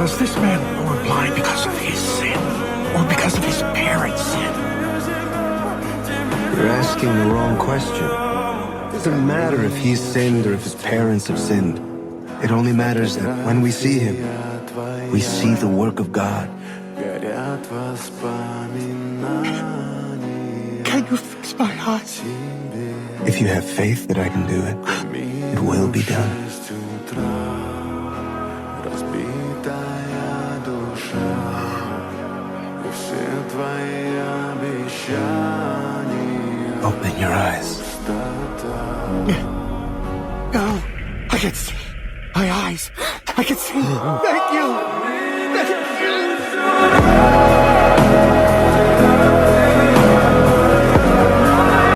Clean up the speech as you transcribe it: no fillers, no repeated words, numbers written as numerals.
Was this man born blind because of his sin? Or because of his parents' sin? You're asking the wrong question. It doesn't matter if he's sinned or if his parents have sinned. It only matters that when we see him, we see the work of God. Can you fix my eyes? If you have faith that I can do it, it will be done. Open your eyes. No, I can see. My eyes. I can see. Thank you.